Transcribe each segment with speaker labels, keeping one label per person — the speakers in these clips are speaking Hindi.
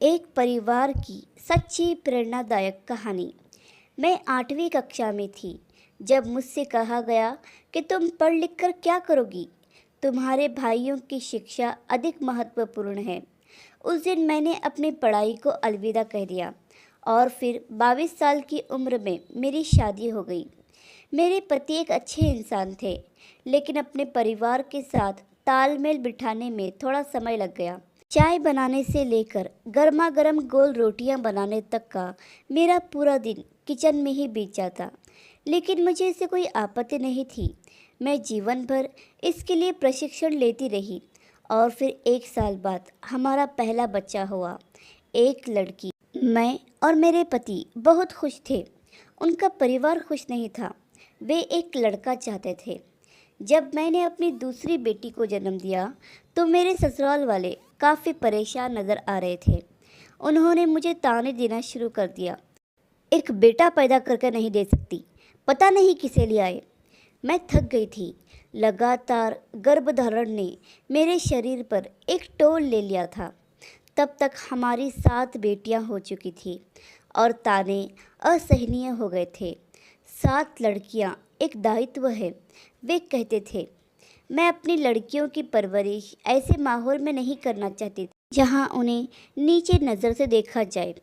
Speaker 1: एक परिवार की सच्ची प्रेरणादायक कहानी। मैं 8वीं कक्षा में थी जब मुझसे कहा गया कि तुम पढ़ लिख कर क्या करोगी, तुम्हारे भाइयों की शिक्षा अधिक महत्वपूर्ण है। उस दिन मैंने अपनी पढ़ाई को अलविदा कह दिया और फिर 22 साल की उम्र में मेरी शादी हो गई। मेरे पति एक अच्छे इंसान थे, लेकिन अपने परिवार के साथ तालमेल बिठाने में थोड़ा समय लग गया। चाय बनाने से लेकर गर्मा गर्म गोल रोटियां बनाने तक का मेरा पूरा दिन किचन में ही बीत जाता। लेकिन मुझे इससे कोई आपत्ति नहीं थी। मैं जीवन भर इसके लिए प्रशिक्षण लेती रही और फिर 1 साल बाद हमारा पहला बच्चा हुआ, एक लड़की। मैं और मेरे पति बहुत खुश थे। उनका परिवार खुश नहीं था। वे एक लड़का चाहते थे। जब मैंने अपनी दूसरी बेटी को जन्म दिया तो मेरे ससुराल वाले काफ़ी परेशान नज़र आ रहे थे। उन्होंने मुझे ताने देना शुरू कर दिया, एक बेटा पैदा करके नहीं दे सकती, पता नहीं किसे ले आए। मैं थक गई थी। लगातार गर्भधारण ने मेरे शरीर पर एक टोल ले लिया था। तब तक हमारी 7 बेटियां हो चुकी थी और ताने असहनीय हो गए थे। 7 लड़कियां एक दायित्व है, वे कहते थे। मैं अपनी लड़कियों की परवरिश ऐसे माहौल में नहीं करना चाहती थी जहां उन्हें नीचे नज़र से देखा जाए,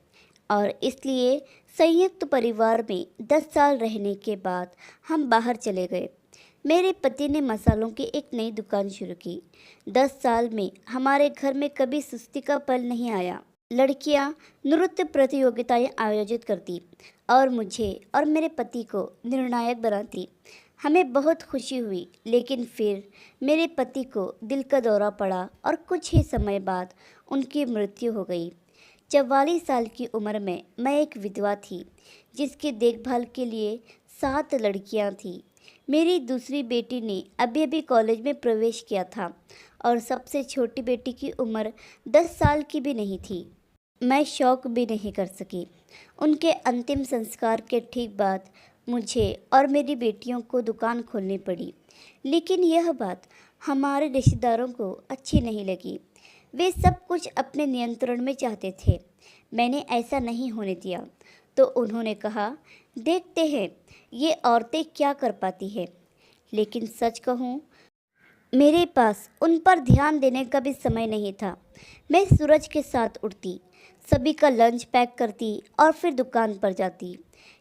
Speaker 1: और इसलिए संयुक्त परिवार में 10 साल रहने के बाद हम बाहर चले गए। मेरे पति ने मसालों की एक नई दुकान शुरू की। 10 साल में हमारे घर में कभी सुस्ती का पल नहीं आया। लड़कियां नृत्य प्रतियोगिताएं आयोजित करती और मुझे और मेरे पति को निर्णायक बनाती। हमें बहुत खुशी हुई, लेकिन फिर मेरे पति को दिल का दौरा पड़ा और कुछ ही समय बाद उनकी मृत्यु हो गई। 44 साल की उम्र में मैं एक विधवा थी जिसकी देखभाल के लिए 7 लड़कियां थीं। मेरी दूसरी बेटी ने अभी अभी कॉलेज में प्रवेश किया था और सबसे छोटी बेटी की उम्र 10 साल की भी नहीं थी। मैं शौक भी नहीं कर सकी। उनके अंतिम संस्कार के ठीक बाद मुझे और मेरी बेटियों को दुकान खोलनी पड़ी, लेकिन यह बात हमारे रिश्तेदारों को अच्छी नहीं लगी। वे सब कुछ अपने नियंत्रण में चाहते थे। मैंने ऐसा नहीं होने दिया, तो उन्होंने कहा, देखते हैं ये औरतें क्या कर पाती है। लेकिन सच कहूँ, मेरे पास उन पर ध्यान देने का भी समय नहीं था। मैं सूरज के साथ उठती, सभी का लंच पैक करती और फिर दुकान पर जाती।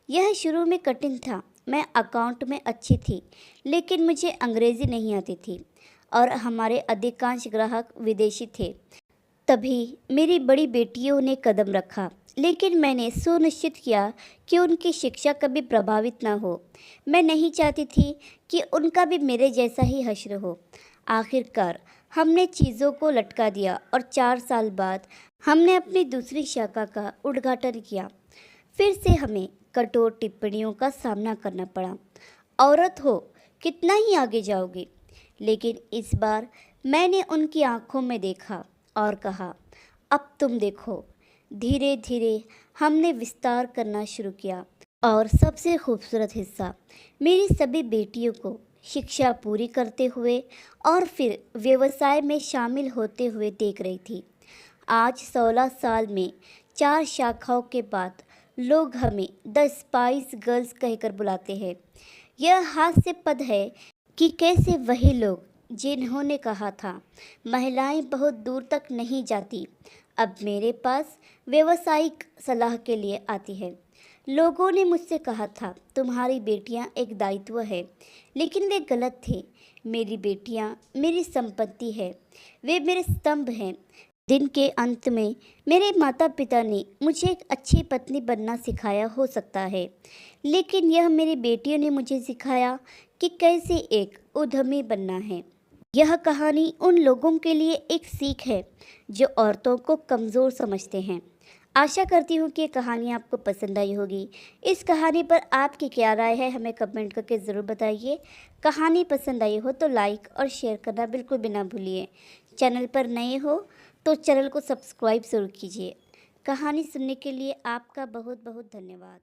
Speaker 1: यह शुरू में कठिन था। मैं अकाउंट में अच्छी थी, लेकिन मुझे अंग्रेज़ी नहीं आती थी और हमारे अधिकांश ग्राहक विदेशी थे। तभी मेरी बड़ी बेटियों ने कदम रखा, लेकिन मैंने सुनिश्चित किया कि उनकी शिक्षा कभी प्रभावित न हो। मैं नहीं चाहती थी कि उनका भी मेरे जैसा ही हश्र हो। आखिरकार हमने चीज़ों को लटका दिया और 4 साल बाद हमने अपनी दूसरी शाखा का उद्घाटन किया। फिर से हमें कठोर टिप्पणियों का सामना करना पड़ा। औरत हो, कितना ही आगे जाओगे। लेकिन इस बार मैंने उनकी आंखों में देखा और कहा, अब तुम देखो। धीरे धीरे हमने विस्तार करना शुरू किया और सबसे खूबसूरत हिस्सा, मेरी सभी बेटियों को शिक्षा पूरी करते हुए और फिर व्यवसाय में शामिल होते हुए देख रही थी। आज 16 साल में 4 शाखाओं के बाद लोग हमें द स्पाइस गर्ल्स कहकर बुलाते हैं। यह हास्यास्पद है कि कैसे वही लोग जिन्होंने कहा था महिलाएं बहुत दूर तक नहीं जाती, अब मेरे पास व्यावसायिक सलाह के लिए आती है। लोगों ने मुझसे कहा था, तुम्हारी बेटियां एक दायित्व है, लेकिन वे गलत थे। मेरी बेटियां मेरी संपत्ति है, वे मेरे स्तंभ हैं। दिन के अंत में मेरे माता पिता ने मुझे एक अच्छी पत्नी बनना सिखाया हो सकता है, लेकिन यह मेरी बेटियों ने मुझे सिखाया कि कैसे एक उद्यमी बनना है। यह कहानी उन लोगों के लिए एक सीख है जो औरतों को कमज़ोर समझते हैं। आशा करती हूँ कि ये कहानी आपको पसंद आई होगी। इस कहानी पर आपकी क्या राय है, हमें कमेंट करके ज़रूर बताइए। कहानी पसंद आई हो तो लाइक और शेयर करना बिल्कुल भी ना भूलिए। चैनल पर नए हो तो चैनल को सब्सक्राइब ज़रूर कीजिए। कहानी सुनने के लिए आपका बहुत बहुत धन्यवाद।